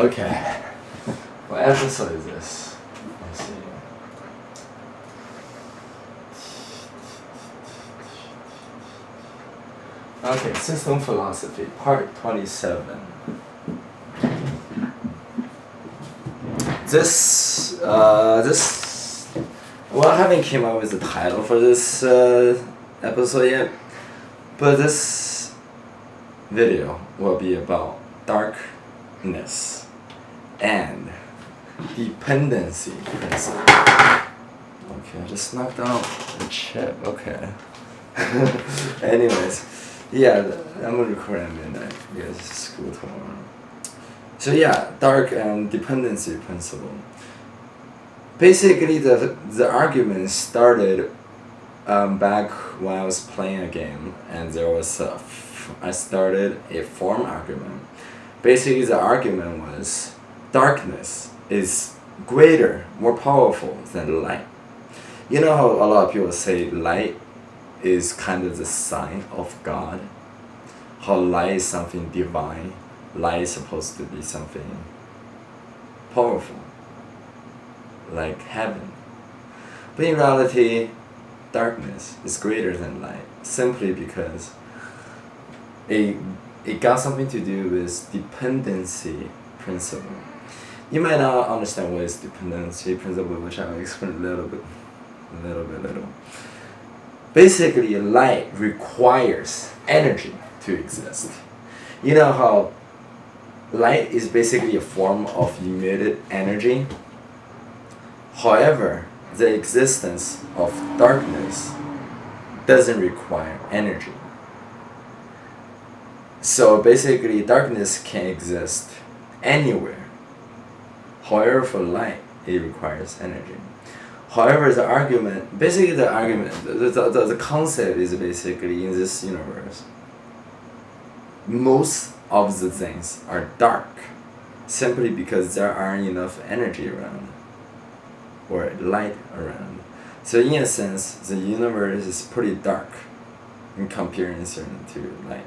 Okay. What episode is this? Let's see. Okay, System Philosophy, Part 27. Well, I haven't came up with the title for this episode yet, but this video will be about darkness and dependency principle. Okay, I just knocked out the chip. Okay. Anyways, yeah, I'm gonna record at midnight because it's school tomorrow. So yeah, dark and dependency principle. Basically, the argument started back when I was playing a game, and there was I started a form argument. Basically, the argument was darkness is greater, more powerful than light. You know how a lot of people say light is kind of the sign of God? How light is something divine, light is supposed to be something powerful, like heaven. But in reality, darkness is greater than light, simply because it got something to do with dependency principle. You might not understand what is dependency principle, which I'll explain a little bit. Basically, light requires energy to exist. You know how light is basically a form of emitted energy? However, the existence of darkness doesn't require energy. So basically, darkness can exist anywhere. However, for light, it requires energy. However, the concept is basically in this universe, most of the things are dark simply because there aren't enough energy around or light around. So in a sense, the universe is pretty dark in comparison to light.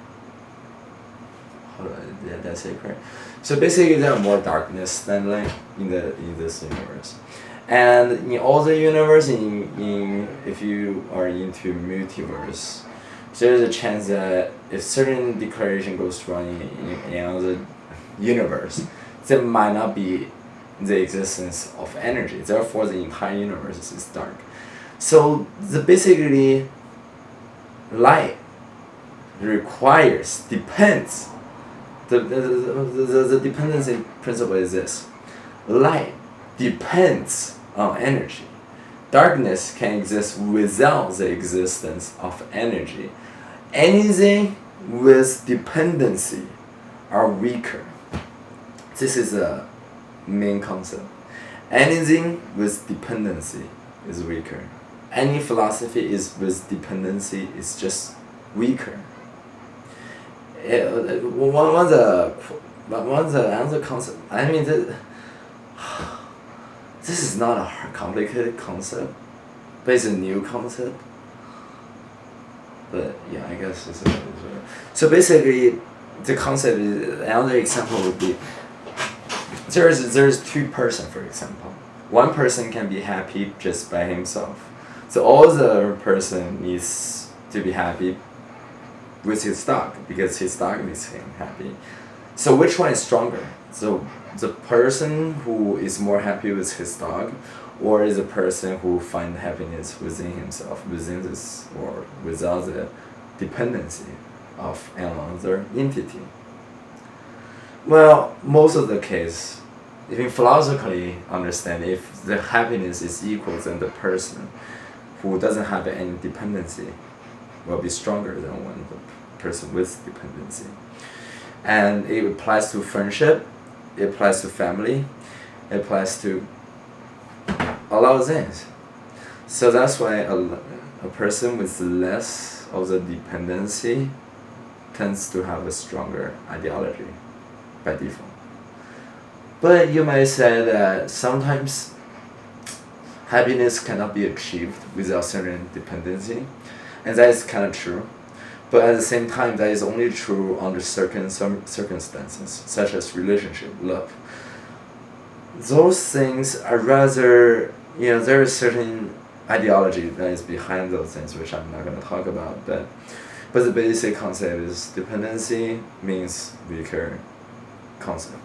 Did I say it correct? So basically, there are more darkness than light in this universe. And in all the universe, if you are into multiverse, there's a chance that if certain declaration goes wrong in another universe, there might not be the existence of energy. Therefore, the entire universe is dark. So basically, light depends. The dependency principle is this: light depends on energy. Darkness can exist without the existence of energy. Anything with dependency are weaker. This is a main concept. Anything with dependency is weaker. Any philosophy is with dependency is just weaker. One another concept. I mean, this is not a complicated concept, but it's a new concept. But yeah, I guess it's so basically, the concept is, another example would be, there's two persons, for example. One person can be happy just by himself. So all the other person needs to be happy with his dog, because his dog makes him happy. So which one is stronger? So the person who is more happy with his dog, or is a person who finds happiness within himself, within this, or without the dependency of another entity? Well, most of the case, if you philosophically understand, if the happiness is equal, then the person who doesn't have any dependency will be stronger than one person with dependency. And it applies to friendship, it applies to family, it applies to a lot of things. So that's why a person with less of the dependency tends to have a stronger ideology by default. But you might say that sometimes happiness cannot be achieved without certain dependency, and that is kind of true. But at the same time, that is only true under certain circumstances, such as relationship, love. those things are rather, there is certain ideology that is behind those things, which I'm not going to talk about, but the basic concept is dependency means weaker concept.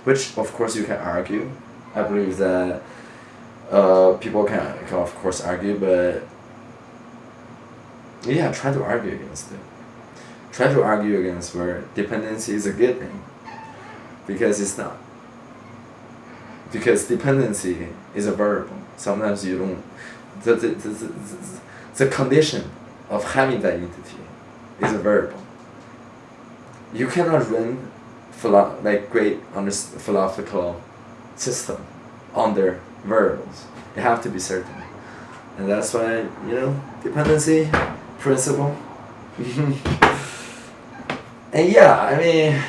Which, of course, you can argue. I believe that people can of course argue, but yeah, try to argue against it. Try to argue against where dependency is a good thing, because it's not. Because dependency is a variable. Sometimes you don't. The condition of having that entity is a variable. You cannot run great philosophical system under variables. They have to be certain, and that's why dependency principle. And yeah, I mean,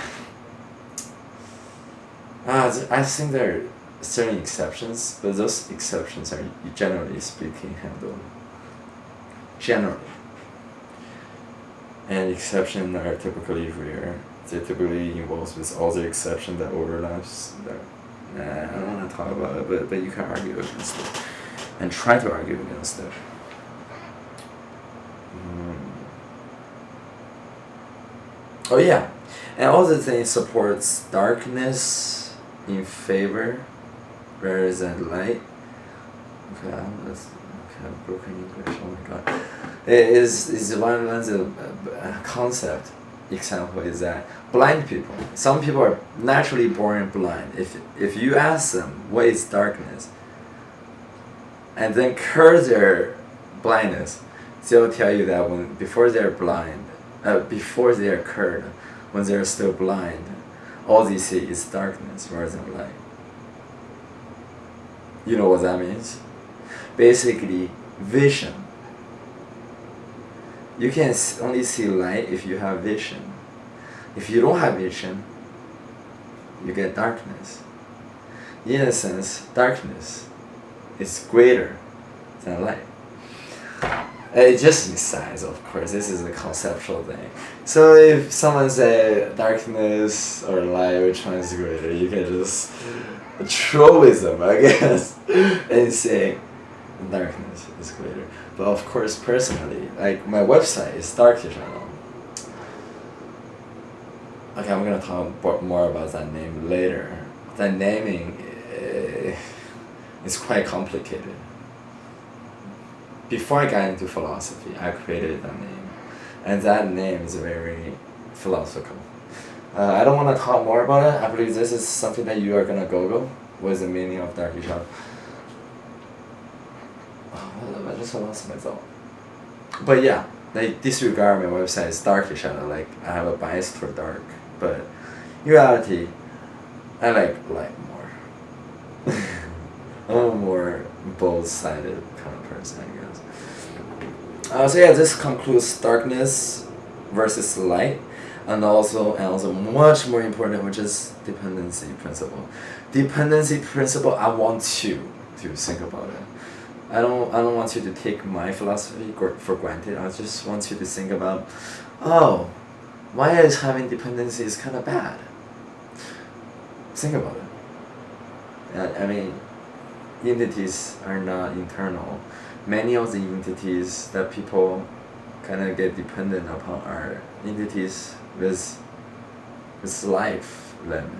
I think there are certain exceptions, but those exceptions are generally speaking handled. Generally. And exceptions are typically rare. They typically involves with all the exception that overlaps. I don't want to talk about it, but you can argue against it. And try to argue against it. Oh yeah. And all the things supports darkness in favor rather than light. Okay, broken English, oh my god. Is one of the concept example is that blind people, some people are naturally born blind. If you ask them what is darkness and then cure their blindness, they'll tell you that before they're blind, before they are cured, when they're still blind, all they see is darkness rather than light. You know what that means? Basically, vision. You can only see light if you have vision. If you don't have vision, you get darkness. In a sense, darkness is greater than light. It's just in size, of course. This is a conceptual thing. So if someone say darkness or light, which one is greater, you can just troll with them, I guess, and say darkness is greater. But of course, personally, like my website is Darkish Channel. Okay, I'm gonna talk more about that name later. That naming is quite complicated. Before I got into philosophy, I created that name, and that name is very philosophical. I don't want to talk more about it. I believe this is something that you are gonna Google. What is the meaning of Darkish Channel? I just lost my thought. But yeah, like disregard my website is Darkish Channel. Like I have a bias for dark, but in reality, I like light more. I'm a more both-sided kind of person, I guess. So yeah, this concludes darkness versus light, and also much more important, which is dependency principle. Dependency principle, I want you to think about it. I don't want you to take my philosophy for granted. I just want you to think about, why is having dependency is kind of bad? Think about it. I mean, entities are not internal. Many of the entities that people kind of get dependent upon are entities with life limit.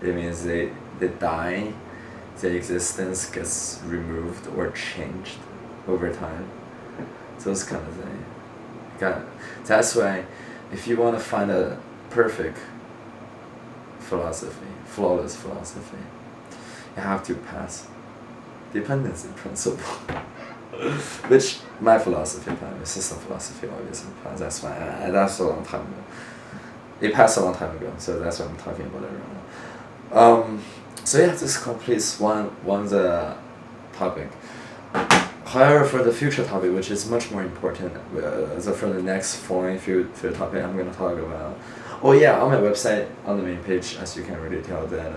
It means they die, their existence gets removed or changed over time. Those kind of things. That's why if you want to find a perfect philosophy, flawless philosophy, you have to pass dependency principle. Which my philosophy passed, my system philosophy obviously passed. That's why that's a long time ago. It passed a long time ago, so that's why I'm talking about it right now. So yeah, this completes one the topic. However, for the future topic, which is much more important, so for the next following future topic, I'm going to talk about. Oh yeah, on my website, on the main page, as you can really tell that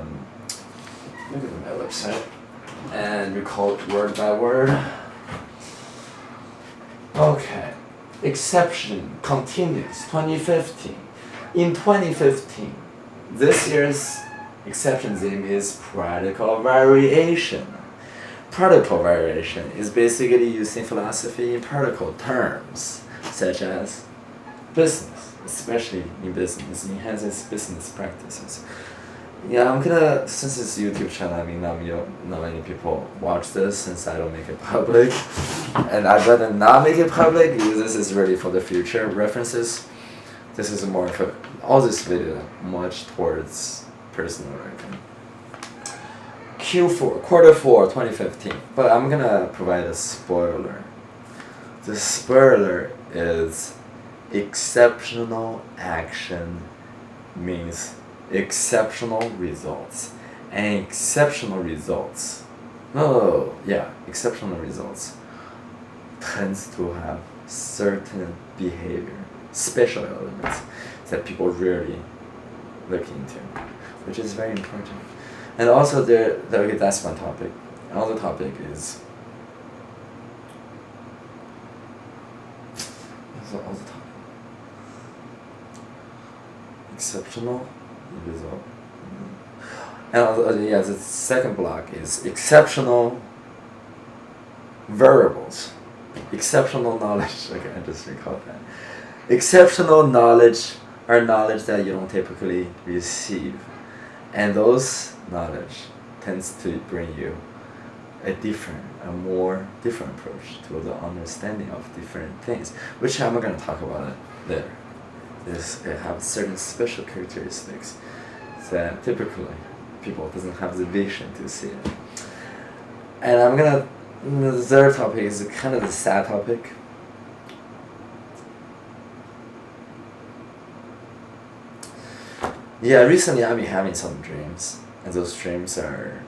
look at my website, and we call it word by word. Okay, exception continues 2015. In 2015, this year's exception theme is particle variation. Particle variation is basically using philosophy in particle terms, such as business, especially in business, enhances business practices. Yeah, I'm gonna, since it's YouTube channel, I mean, not many people watch this since I don't make it public. And I'd rather not make it public because this is really for the future references. This is more for all this video, much towards personal ranking. Quarter 4, 2015. But I'm gonna provide a spoiler. The spoiler is exceptional action means exceptional results. And exceptional results, exceptional results tends to have certain behavior, special elements that people rarely look into, which is very important. And also that's one topic. Another topic is exceptional result. And also, the second block is exceptional variables. Exceptional knowledge. Okay, I just recalled that. Exceptional knowledge are knowledge that you don't typically receive. And those knowledge tends to bring you a more different approach to the understanding of different things, which I'm going to talk about it later. It have certain special characteristics that typically people doesn't have the vision to see it. And the third topic is kind of the sad topic. Yeah, recently I've been having some dreams, and those dreams are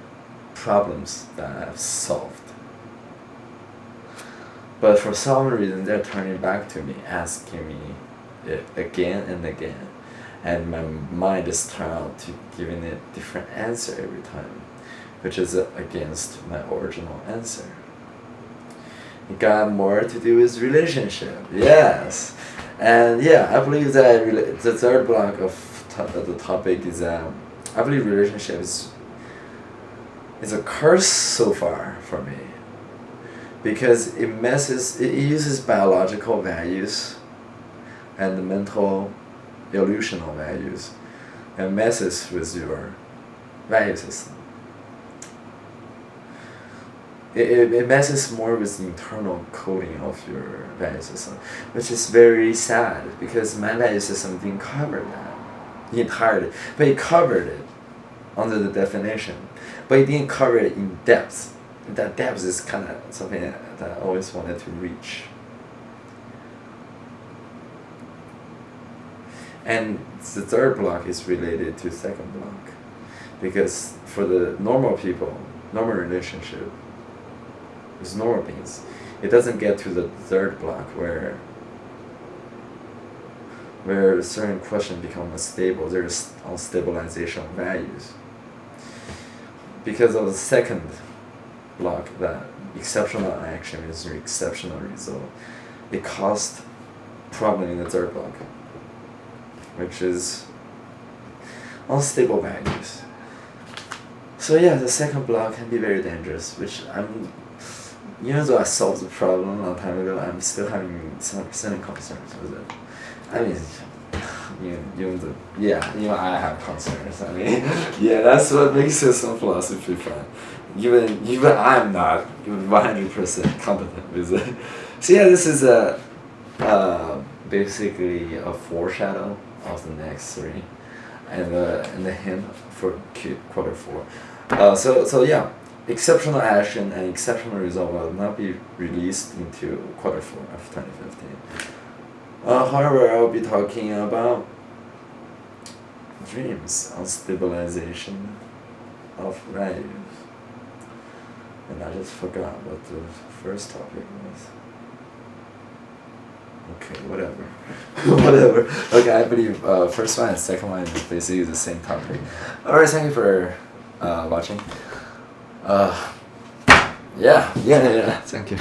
problems that I've solved. But for some reason, they're turning back to me, asking me it again and again. And my mind is trying to giving it different answer every time, which is against my original answer. It got more to do with relationship, yes. And yeah, I believe that the third block of the topic is I believe relationships is a curse so far for me, because it uses biological values and the mental illusional values and messes with your value system. It messes more with the internal coding of your value system, which is very sad because my value system didn't cover that entirely, but it covered it under the definition, but it didn't cover it in depth. That depth is kind of something that I always wanted to reach. And the third block is related to second block, because for the normal people, normal relationship with normal beings, it doesn't get to the third block where certain questions become unstable. There's unstabilization of values. Because of the second block, that exceptional action is your exceptional result, it caused problem in the third block, which is unstable values. So yeah, the second block can be very dangerous, which even though I solved the problem a long time ago, I'm still having certain concerns with it. I mean, even I have concerns. I mean, yeah, that's what makes system philosophy fun. Even I'm not 100% competent with it. So yeah, this is basically a foreshadow of the next three, and the hint for quarter 4. So yeah, exceptional action and exceptional result will not be released into quarter 4 of 2015. However, I'll be talking about dreams on stabilization of values. And I just forgot what the first topic was. Okay, whatever. Whatever. Okay, I believe first one and second one is basically the same topic. Alright, thank you for watching. Yeah, thank you.